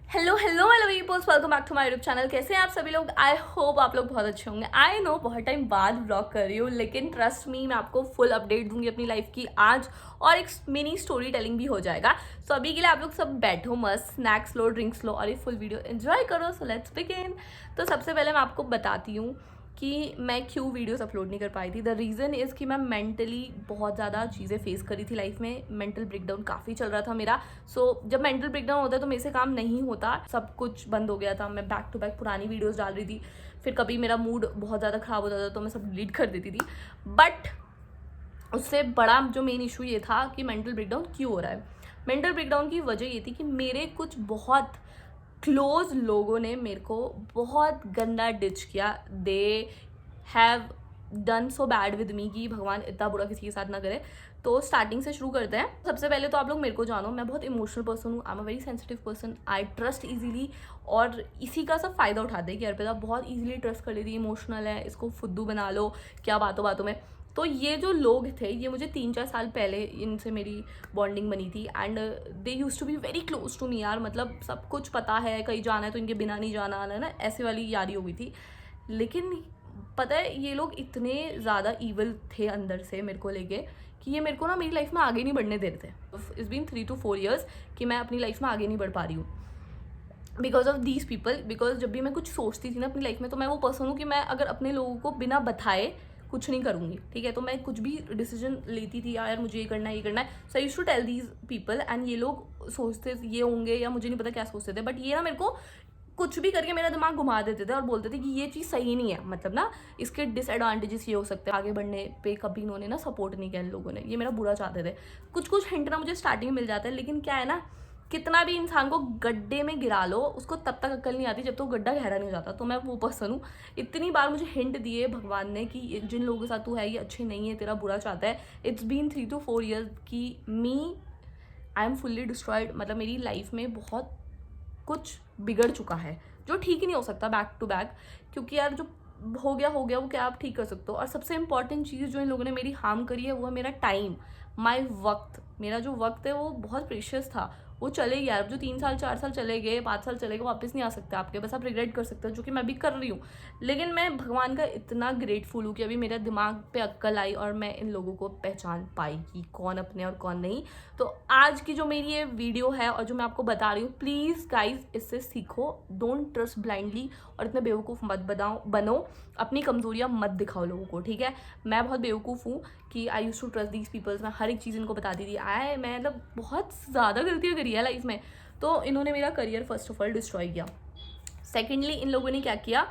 Hello hello hello peoples, welcome back to my YouTube channel. कैसे हैं आप सभी लोग? आई होप आप लोग बहुत अच्छे होंगे। आई नो बहुत टाइम बाद ब्लॉग कर रही हूँ, लेकिन ट्रस्ट मी, मैं आपको फुल अपडेट दूंगी अपनी लाइफ की आज, और एक मिनी स्टोरी टेलिंग भी हो जाएगा। सो अभी के लिए आप लोग सब बैठो, मस्त स्नैक्स लो, ड्रिंक्स लो और ये फुल वीडियो एंजॉय करो। So let's begin. तो सबसे पहले मैं आपको बताती हूँ कि मैं क्यों वीडियोस अपलोड नहीं कर पाई थी। द रीज़न इज़ कि मैं मेंटली बहुत ज़्यादा चीज़ें फेस करी थी लाइफ में। मेंटल ब्रेकडाउन काफ़ी चल रहा था मेरा। जब मेंटल ब्रेकडाउन होता है तो मेरे से काम नहीं होता, सब कुछ बंद हो गया था। मैं बैक टू बैक पुरानी वीडियोस डाल रही थी, फिर कभी मेरा मूड बहुत ज़्यादा ख़राब होता था तो मैं सब डिलीट कर देती थी। बट उससे बड़ा जो मेन इशू ये था कि मेंटल ब्रेकडाउन क्यों हो रहा है। मेंटल ब्रेकडाउन की वजह ये थी कि मेरे कुछ बहुत क्लोज लोगों ने मेरे को बहुत गंदा डिच किया। They have done so bad with me कि भगवान इतना बुरा किसी के साथ ना करे। तो स्टार्टिंग से शुरू करते हैं। सबसे पहले तो आप लोग मेरे को जानो, मैं बहुत इमोशनल पर्सन हूँ। I am a very sensitive person, I trust easily, और इसी का सब फायदा उठाते हैं कि अर्पिता बहुत इजीली ट्रस्ट कर लेती है, इमोशनल है, इसको फुद्दू बना लो क्या बातों बातों में। तो ये जो लोग थे, ये मुझे 3-4 साल पहले इनसे मेरी बॉन्डिंग बनी थी, and they use to be very close to me यार। मतलब सब कुछ पता है, कहीं जाना है तो इनके बिना नहीं जाना आना है ना, ऐसे वाली यारी हो गई थी। लेकिन पता है ये लोग इतने ज़्यादा ईवल थे अंदर से मेरे को लेके कि ये मेरे को ना मेरी लाइफ में आगे नहीं बढ़ने दे रहे थे। इट्स बीन 3 to 4 years कि मैं अपनी लाइफ में आगे नहीं बढ़ पा रही हूँ because of these people. Because जब भी मैं कुछ सोचती थी ना अपनी लाइफ में, तो मैं वो पर्सन हूँ कि मैं अगर अपने लोगों को बिना बताए कुछ नहीं करूँगी, ठीक है। तो मैं कुछ भी डिसीजन लेती थी, यार मुझे ये करना है ये करना है, so I used to tell these people, and ये लोग सोचते ये होंगे या मुझे नहीं पता क्या सोचते थे, बट ये ना मेरे को कुछ भी करके मेरा दिमाग घुमा देते थे और बोलते थे कि ये चीज़ सही नहीं है। मतलब ना इसके डिसएडवांटेजेस ये हो सकते हैं, आगे बढ़ने पे कभी इन्होंने ना सपोर्ट नहीं किया इन लोगों ने, ये मेरा बुरा चाहते थे। कुछ कुछ हिंट ना मुझे स्टार्टिंग में मिल जाता है, लेकिन क्या है ना, कितना भी इंसान को गड्ढे में गिरा लो, उसको तब तक अक्ल नहीं आती जब तक तो गड्ढा गहरा नहीं हो जाता। तो मैं वो पर्सन हूँ। इतनी बार मुझे हिंट दिए भगवान ने कि जिन लोगों के साथ तू है ये अच्छे नहीं है, तेरा बुरा चाहता है। इट्स बीन 3 to 4 years की मी आई एम फुल्ली डिस्ट्रॉयड। मतलब मेरी लाइफ में बहुत कुछ बिगड़ चुका है जो ठीक ही नहीं हो सकता बैक टू बैक, क्योंकि यार जो हो गया वो क्या आप ठीक कर सकते हो। और सबसे इंपॉर्टेंट चीज़ जो इन लोगों ने मेरी हार्म करी है वो है मेरा टाइम, माई वक्त। मेरा जो वक्त है वो बहुत प्रीशियस था, वो चले गया। अब जो 3 साल 4 साल चले गए, 5 साल चले गए, वापस नहीं आ सकते आपके, बस आप रिग्रेट कर सकते हो, जो कि मैं भी कर रही हूँ। लेकिन मैं भगवान का इतना ग्रेटफुल हूँ कि अभी मेरे दिमाग पे अक्ल आई और मैं इन लोगों को पहचान पाई कि कौन अपने और कौन नहीं। तो आज की जो मेरी ये वीडियो है और जो मैं आपको बता रही हूँ, प्लीज़ गाइज इससे सीखो। डोंट ट्रस्ट ब्लाइंडली और इतने बेवकूफ़ मत बनो। अपनी कमजोरियाँ मत दिखाओ लोगों को, ठीक है। मैं बहुत बेवकूफ़ हूँ कि I use to trust these peoples. मैं हर एक चीज़ इनको बताती थी। मैं मतलब बहुत ज़्यादा गलतियाँ करी है लाइफ में। तो इन्होंने मेरा career first of all destroy किया। सेकेंडली इन लोगों ने क्या किया,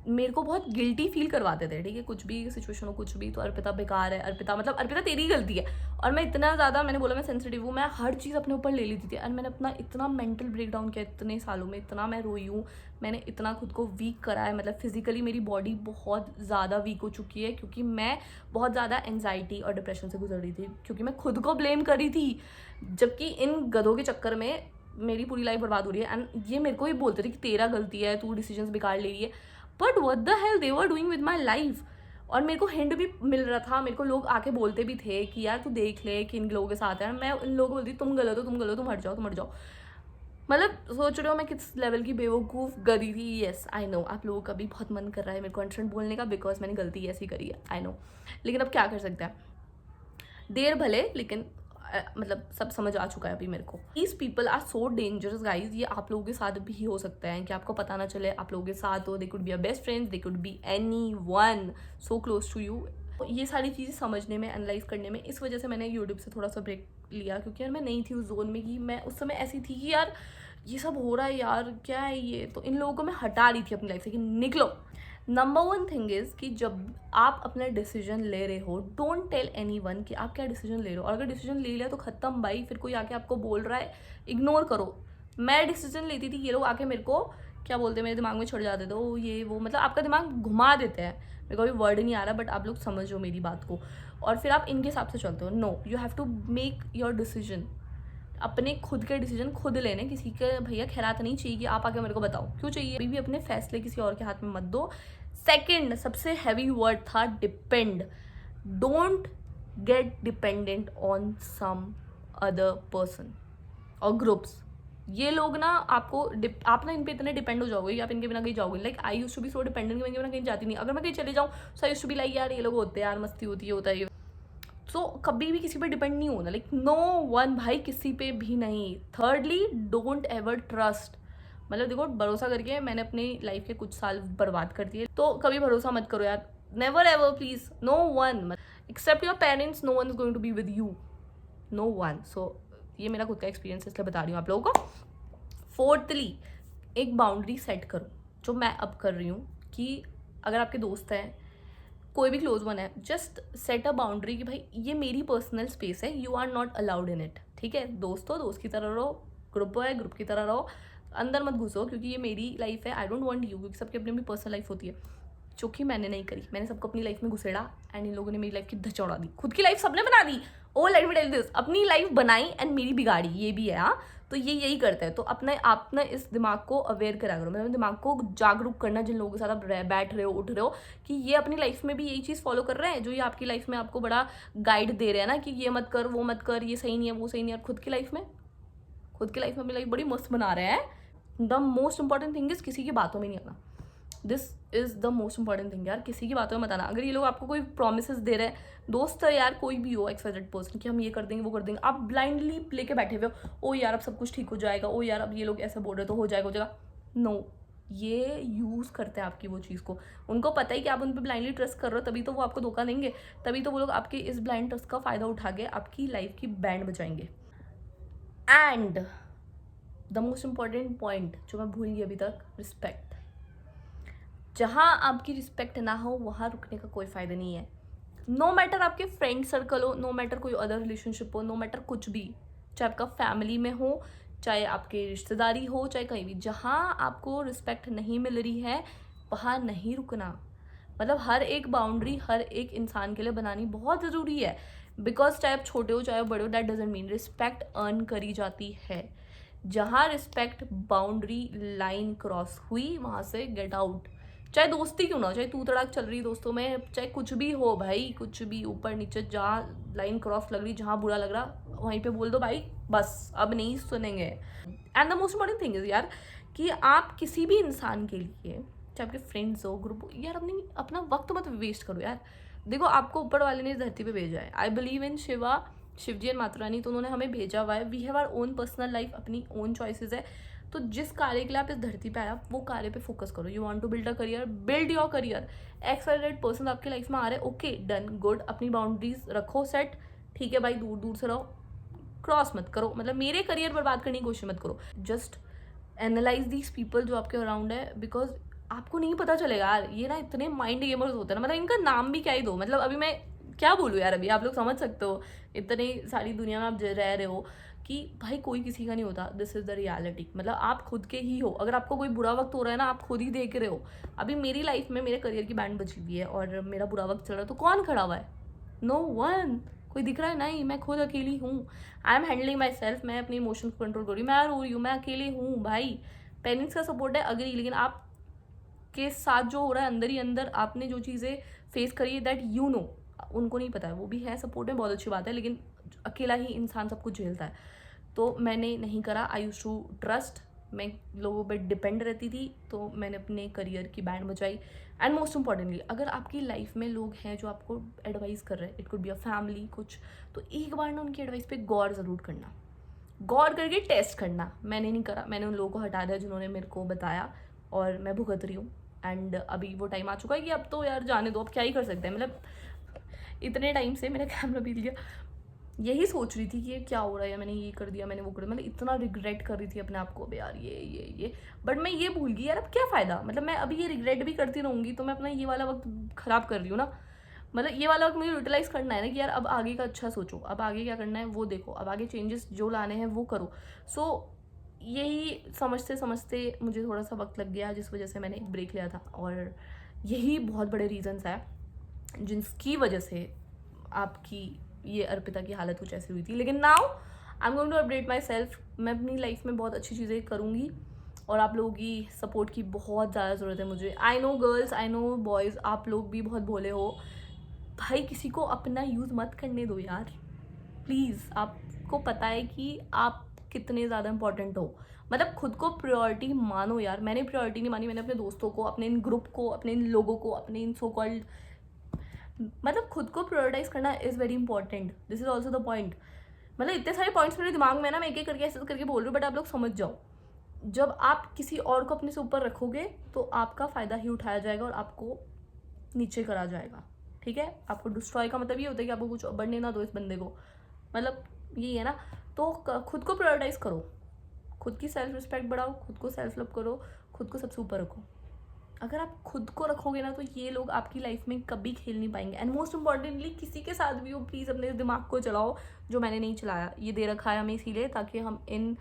मेरे को बहुत गिल्टी फील करवाते थे, ठीक है। कुछ भी सिचुएशन हो, कुछ भी, तो अर्पिता बेकार है, अर्पिता मतलब अर्पिता तेरी गलती है। और मैं इतना ज़्यादा, मैंने बोला मैं सेंसिटिव हूँ, मैं हर चीज़ अपने ऊपर ले लेती थी। और मैंने अपना इतना मेंटल ब्रेकडाउन किया इतने सालों में, इतना मैं रोई हूँ, मैंने इतना खुद को वीक करा है। मतलब फिजिकली मेरी बॉडी बहुत ज़्यादा वीक हो चुकी है, क्योंकि मैं बहुत ज़्यादा एंजाइटी और डिप्रेशन से गुजर रही थी, क्योंकि मैं खुद को ब्लेम कर रही थी, जबकि इन गधों के चक्कर में मेरी पूरी लाइफ बर्बाद हो रही है। एंड ये मेरे को ही बोलते थे कि तेरा गलती है, तू डिसीजंस बेकार ले रही है। But what the hell they were doing with my life. और मेरे को हिंट भी मिल रहा था, मेरे को लोग आके बोलते भी थे कि यार तू देख ले कि इन लोगों के साथ है। मैं इन लोगों को बोलती तुम गलत हो, तुम गलत हो, तुम हट जाओ, तुम हट जाओ। मतलब सोच रहे हो मैं किस लेवल की बेवकूफ़ गधी थी। येस आई नो, आप लोगों का भी बहुत मन कर रहा है मेरे को अंशरण बोलने का, बिकॉज मैंने गलती ऐसी करी है, आई नो। लेकिन अब क्या कर सकते हैं, देर भले, लेकिन मतलब सब समझ आ चुका है अभी मेरे को। These people are so dangerous guys. ये आप लोगों के साथ भी हो सकता है कि आपको पता ना चले आप लोगों के साथ हो। They could be a best friends, they could be anyone so close to you. ये सारी चीज़ें समझने में, एनालाइज करने में, इस वजह से मैंने यूट्यूब से थोड़ा सा ब्रेक लिया, क्योंकि यार मैं नहीं थी उस जोन में कि मैं उस समय ऐसी थी कि यार ये सब हो रहा है, यार क्या है ये। तो इन लोगों को मैं हटा रही थी अपनी लाइफ से कि निकलो। नंबर वन थिंग इज़ कि जब आप अपना डिसीजन ले रहे हो, डोंट टेल एनी वन कि आप क्या डिसीजन ले रहे हो। और अगर डिसीजन ले लिया तो ख़त्म भाई, फिर कोई आके आपको बोल रहा है, इग्नोर करो। मैं डिसीजन लेती थी, ये लोग आके मेरे को क्या बोलते हैं, मेरे दिमाग में चढ़ जाते थे, ओ ये वो, मतलब आपका दिमाग घुमा देते हैं। मेरे को अभी वर्ड नहीं आ रहा, बट आप लोग समझो मेरी बात को, और फिर आप इनके हिसाब से चलते हो। No, you have to make your decision. अपने खुद के डिसीजन खुद लेने, किसी के भैया खैरात नहीं चाहिए कि आप आके मेरे को बताओ। क्यों चाहिए? अभी भी अपने फैसले किसी और के हाथ में मत दो। सेकंड सबसे हैवी वर्ड था depend. Don't get dependent on some other person और ग्रुप्स। ये लोग ना आपको आप ना इन पे इतने डिपेंड हो जाओगे कि आप इनके बिना कहीं जाओगे। Like I used to be so dependent कि मैं इनके बिना कहीं जाती नहीं। अगर मैं कहीं चले जाऊँ so I used to be like यार ये लोग होते हैं यार, मस्ती होती है, होता है। सो कभी भी किसी पे डिपेंड नहीं होना, लाइक नो वन भाई, किसी पे भी नहीं। Thirdly, don't ever trust. मतलब देखो, भरोसा करके मैंने अपनी लाइफ के कुछ साल बर्बाद कर दिए, तो कभी भरोसा मत करो यार, never ever please, no one except your parents, no one is going to be with you, no one. So ये मेरा खुद का एक्सपीरियंस है, इसलिए बता रही हूँ आप लोगों को। फोर्थली, एक बाउंड्री सेट करो, जो मैं अब कर रही हूँ, कि अगर आपके दोस्त हैं, कोई भी क्लोज वन है, जस्ट सेट अ बाउंड्री कि भाई ये मेरी पर्सनल स्पेस है, you are not allowed in it. ठीक है, दोस्त हो दोस्त की तरह रहो, ग्रुप है ग्रुप की तरह रहो, अंदर मत घुसो, क्योंकि ये मेरी लाइफ है, आई डोंट वांट यू, क्योंकि सबकी अपनी अपनी पर्सनल लाइफ होती है, जो कि मैंने नहीं करी। मैंने सबको अपनी लाइफ में घुसेड़ा एंड इन लोगों ने मेरी लाइफ की धचौड़ा दी। खुद की लाइफ सबने बना दी, ओ लेट मी टेल दिस, अपनी लाइफ बनाई एंड मेरी बिगाड़ी, ये भी है। हाँ, तो ये यही करते हैं। तो अपने आप ना इस दिमाग को अवेयर करा करो, मतलब दिमाग को जागरूक करना, जिन लोगों के साथ आप बैठ रहे हो, उठ रहे हो, कि ये अपनी लाइफ में भी यही चीज़ फॉलो कर रहे हैं, जो ये आपकी लाइफ में आपको बड़ा गाइड दे रहे हैं ना, कि ये मत कर, वो मत कर, ये सही नहीं है, वो सही नहीं है। और खुद की लाइफ में अपनी लाइफ बड़ी मस्त बना रहे हैं। The most important thing is किसी की बातों में नहीं आना। This is the most important thing यार, किसी की बातों में मत आना। अगर ये लोग आपको कोई प्रोमिस दे रहे हैं, दोस्त है यार, कोई भी हो, एक्सवाइजेड पर्सन, कि हम ये कर देंगे वो कर देंगे, आप ब्लाइंडली लेके बैठे हुए हो, ओ यार अब सब कुछ ठीक हो जाएगा, ओ यार अब ये लोग ऐसा बोल रहे तो हो जाएगा। नो, ये यूज़ करते हैं आपकी वो चीज़ को। उनको पता है कि आप उन पर ब्लाइंडली ट्रस्ट कर रहे हो, तभी तो वो आपको धोखा देंगे, तभी तो वो लोग आपके इस ब्लाइंड ट्रस्ट का फ़ायदा उठा के आपकी लाइफ की बैंड बजाएंगे। And the most important point जो मैं भूल गई अभी तक, रिस्पेक्ट। जहाँ आपकी रिस्पेक्ट ना हो वहाँ रुकने का कोई फ़ायदा नहीं है। नो मैटर आपके फ्रेंड सर्कल हो, नो मैटर कोई अदर रिलेशनशिप हो, नो मैटर कुछ भी, चाहे आपका फैमिली में हो, चाहे आपके रिश्तेदारी हो, चाहे कहीं भी, जहाँ आपको रिस्पेक्ट नहीं मिल रही है वहाँ नहीं रुकना। मतलब हर एक बाउंड्री हर एक इंसान के लिए बनानी बहुत ज़रूरी है, बिकॉज चाहे आप छोटे हो चाहे बड़े हो, that doesn't mean respect earn करी जाती है। जहाँ रिस्पेक्ट बाउंड्री लाइन क्रॉस हुई वहाँ से गेट आउट। चाहे दोस्ती क्यों ना हो, चाहे तू तड़ाक चल रही दोस्तों में, चाहे कुछ भी हो भाई, कुछ भी ऊपर नीचे, जहाँ लाइन क्रॉस लग रही, जहाँ बुरा लग रहा, वहीं पे बोल दो भाई बस अब नहीं सुनेंगे। And the most important thing is यार, कि आप किसी भी इंसान के लिए, चाहे आपके फ्रेंड्स हो, ग्रुप हो, यार अपना वक्त मत वेस्ट करो यार। देखो, आपको ऊपर वाले ने इस धरती पे भेजा है, I believe in Shivji and Mata Rani, तो उन्होंने हमें भेजा हुआ है। We have our own personal life, अपनी ओन चॉइसेस है। तो जिस कार्य के लिए आप इस धरती पे आए, आप वो कार्य पे फोकस करो। You want to build a career, build your career. XYZ person आपकी लाइफ में आ रहे हैं, ओके डन, गुड, अपनी बाउंड्रीज रखो सेट, ठीक है भाई, दूर दूर से रहो, क्रॉस मत करो, मतलब मेरे करियर बर्बाद करने की कोशिश मत करो। जस्ट एनालाइज दीज पीपल जो आपके अराउंड है, बिकॉज आपको नहीं पता चलेगा यार, ये ना इतने माइंड गेमर्स होते हैं ना, मतलब इनका नाम भी क्या ही दो, मतलब अभी मैं क्या बोलूँ यार, अभी आप लोग समझ सकते हो, इतनी सारी दुनिया में आप रह रहे हो, कि भाई कोई किसी का नहीं होता। दिस इज़ द रियलिटी, मतलब आप खुद के ही हो। अगर आपको कोई बुरा वक्त हो रहा है ना, आप खुद ही देख रहे हो। अभी मेरी लाइफ में मेरे करियर की बैंड बची हुई है और मेरा बुरा वक्त चल रहा है, तो कौन खड़ा हुआ है? नो वन, कोई दिख रहा है? नहीं, मैं खुद अकेली हूँ। I am handling my self, मैं अपनी इमोशंस को कंट्रोल कर रही हूँ, मैं रो रही हूँ, मैं अकेली हूँ भाई। पेरेंट्स का सपोर्ट है अगर, लेकिन आप के साथ जो हो रहा है अंदर ही अंदर, आपने जो चीज़ें फेस करी है, दैट यू नो, उनको नहीं पता है। वो भी है सपोर्ट में, बहुत अच्छी बात है, लेकिन अकेला ही इंसान सब कुछ झेलता है। तो मैंने नहीं करा। आई यूज्ड टू ट्रस्ट, मैं लोगों पर डिपेंड रहती थी, तो मैंने अपने करियर की बैंड बजाई। एंड मोस्ट इंपॉर्टेंटली, अगर आपकी लाइफ में लोग हैं जो आपको एडवाइस कर रहे हैं, it could be a family कुछ, तो एक बार ना उनकी एडवाइस पे गौर ज़रूर करना, गौर करके टेस्ट करना। मैंने नहीं करा, मैंने उन लोगों को हटा दिया जिन्होंने मेरे को बताया, और मैं भुगत रही हूँ। एंड अभी वो टाइम आ चुका है कि अब तो यार जाने दो, अब क्या ही कर सकते हैं। मतलब इतने टाइम से मेरा कैमरा भी लिया, यही सोच रही थी कि ये क्या हो रहा है, मैंने ये कर दिया, मैंने वो कर दिया, मतलब इतना रिग्रेट कर रही थी अपने आप को, अब यार ये बट मैं ये भूल गई यार, अब क्या फ़ायदा, मतलब मैं अभी ये रिग्रेट भी करती रहूँगी तो मैं अपना ये वाला वक्त ख़राब कर रही हूँ ना। मतलब ये वाला वक्त मुझे यूटिलाइज करना है ना, कि यार अब आगे का अच्छा सोचो, अब आगे क्या करना है वो देखो, अब आगे चेंजेस जो लाने हैं वो करो। सो यही समझते समझते मुझे थोड़ा सा वक्त लग गया, जिस वजह से मैंने एक ब्रेक लिया था, और यही बहुत बड़े रीजंस है जिसकी वजह से आपकी ये अर्पिता की हालत कुछ ऐसी हुई थी। लेकिन now I am going to update myself, मैं अपनी लाइफ में बहुत अच्छी चीज़ें करूँगी, और आप लोगों की सपोर्ट की बहुत ज़्यादा ज़रूरत है मुझे। I know girls, I know boys, आप लोग भी बहुत भोले हो भाई, किसी को अपना यूज़ मत करने दो यार, प्लीज़। आपको पता है कि आप कितने ज़्यादा इंपॉर्टेंट हो। मतलब खुद को प्रायोरिटी मानो यार। मैंने प्रायोरिटी नहीं मानी, मैंने अपने दोस्तों को, अपने इन ग्रुप को, अपने इन लोगों को, अपने इन सो कॉल्ड, मतलब खुद को प्रायोरिटाइज करना is very important. This is also the point. मतलब इतने सारे पॉइंट्स मेरे दिमाग में है ना, मैं एक एक करके ऐसे करके बोल रही हूँ, बट आप लोग समझ जाओ। जब आप किसी और को अपने से ऊपर रखोगे तो आपका फ़ायदा ही उठाया जाएगा और आपको नीचे करा जाएगा। ठीक है, आपको डिस्ट्रॉय का मतलब ये होता है कि आपको कुछ बढ़ने ना दो इस बंदे को, मतलब यही है ना। तो खुद को प्रायोरिटाइज करो, खुद की सेल्फ रिस्पेक्ट बढ़ाओ, खुद को सेल्फ लव करो, खुद को सबसे ऊपर रखो। अगर आप खुद को रखोगे ना तो ये लोग आपकी लाइफ में कभी खेल नहीं पाएंगे। एंड मोस्ट इंपॉर्टेंटली किसी के साथ भी हो, प्लीज़ अपने दिमाग को चलाओ, जो मैंने नहीं चलाया। ये दे रखा है हमें इसीलिए ताकि हम इन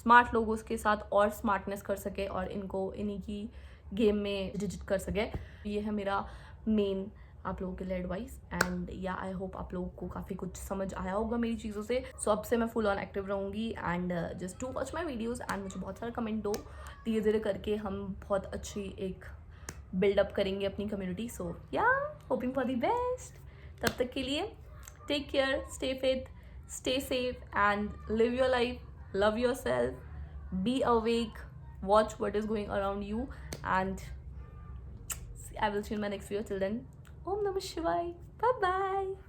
स्मार्ट लोगों के साथ और स्मार्टनेस कर सके और इनको इन्हीं की गेम में डिजिट कर सके। ये है मेरा मेन आप लोगों के लिए एडवाइस। एंड या आई होप आप लोगों को काफ़ी कुछ समझ आया होगा मेरी चीज़ों से। सो अब से मैं फुल ऑन एक्टिव रहूँगी and just to watch my videos and मुझे बहुत सारा कमेंट दो। धीरे धीरे करके हम बहुत अच्छी एक बिल्डअप करेंगे अपनी कम्युनिटी। सो या होपिंग फॉर द बेस्ट। तब तक के लिए take care, stay fit, stay safe and live your life, love yourself, be awake, watch what is going around you, and I will see you in my next video. Till then, Om Namah Shivaya. Bye bye.